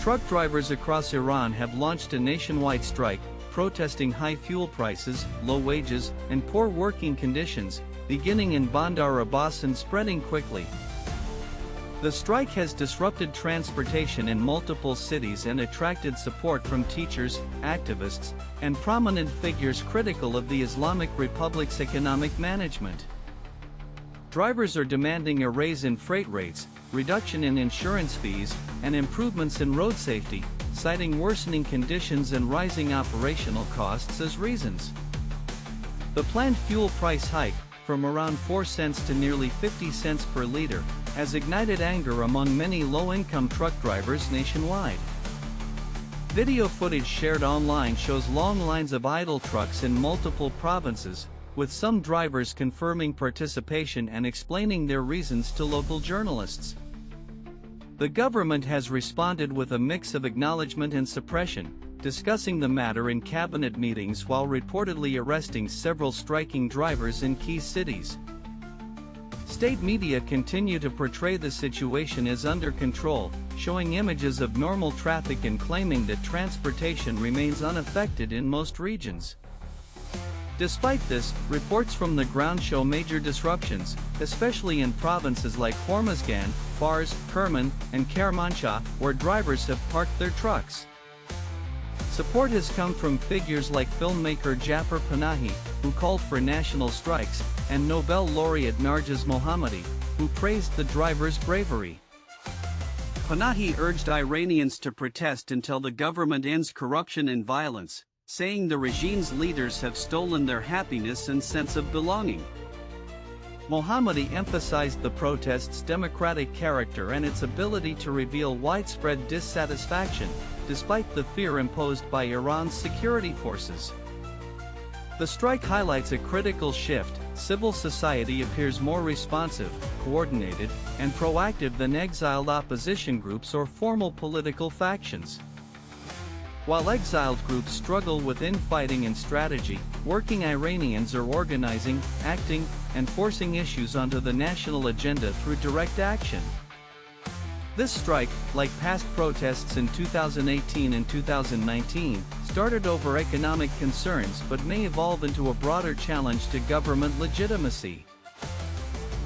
Truck drivers across Iran have launched a nationwide strike, protesting high fuel prices, low wages, and poor working conditions, beginning in Bandar Abbas and spreading quickly. The strike has disrupted transportation in multiple cities and attracted support from teachers, activists, and prominent figures critical of the Islamic Republic's economic management. Drivers are demanding a raise in freight rates, reduction in insurance fees, and improvements in road safety, citing worsening conditions and rising operational costs as reasons. The planned fuel price hike, from around 4 cents to nearly 50 cents per liter, has ignited anger among many low-income truck drivers nationwide. Video footage shared online shows long lines of idle trucks in multiple provinces, with some drivers confirming participation and explaining their reasons to local journalists. The government has responded with a mix of acknowledgement and suppression, discussing the matter in cabinet meetings while reportedly arresting several striking drivers in key cities. State media continue to portray the situation as under control, showing images of normal traffic and claiming that transportation remains unaffected in most regions. Despite this, reports from the ground show major disruptions, especially in provinces like Hormozgan, Fars, Kerman, and Kermanshah, where drivers have parked their trucks. Support has come from figures like filmmaker Jafar Panahi, who called for national strikes, and Nobel laureate Narges Mohammadi, who praised the drivers' bravery. Panahi urged Iranians to protest until the government ends corruption and violence, saying the regime's leaders have stolen their happiness and sense of belonging. Mohammadi emphasized the protest's democratic character and its ability to reveal widespread dissatisfaction, despite the fear imposed by Iran's security forces. The strike highlights a critical shift. Civil society appears more responsive, coordinated, and proactive than exiled opposition groups or formal political factions. While exiled groups struggle with infighting and strategy, working Iranians are organizing, acting, and forcing issues onto the national agenda through direct action. This strike, like past protests in 2018 and 2019, started over economic concerns but may evolve into a broader challenge to government legitimacy.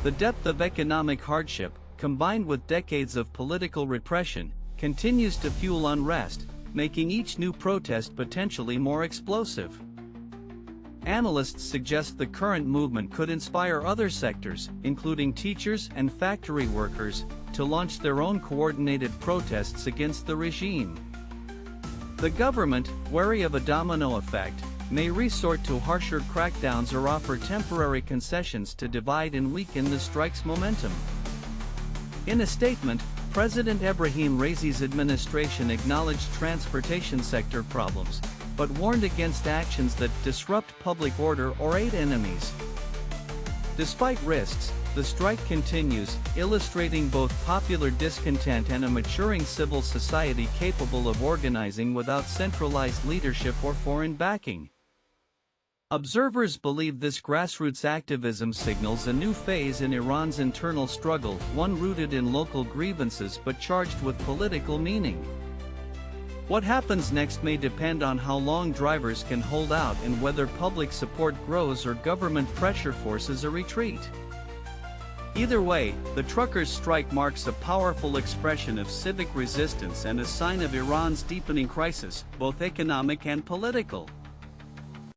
The depth of economic hardship, combined with decades of political repression, continues to fuel unrest, making each new protest potentially more explosive. Analysts suggest the current movement could inspire other sectors, including teachers and factory workers, to launch their own coordinated protests against the regime. The government, wary of a domino effect, may resort to harsher crackdowns or offer temporary concessions to divide and weaken the strike's momentum. In a statement, President Ebrahim Raisi's administration acknowledged transportation sector problems, but warned against actions that disrupt public order or aid enemies. Despite risks, the strike continues, illustrating both popular discontent and a maturing civil society capable of organizing without centralized leadership or foreign backing. Observers believe this grassroots activism signals a new phase in Iran's internal struggle, one rooted in local grievances but charged with political meaning. What happens next may depend on how long drivers can hold out and whether public support grows or government pressure forces a retreat. Either way, the truckers' strike marks a powerful expression of civic resistance and a sign of Iran's deepening crisis, both economic and political.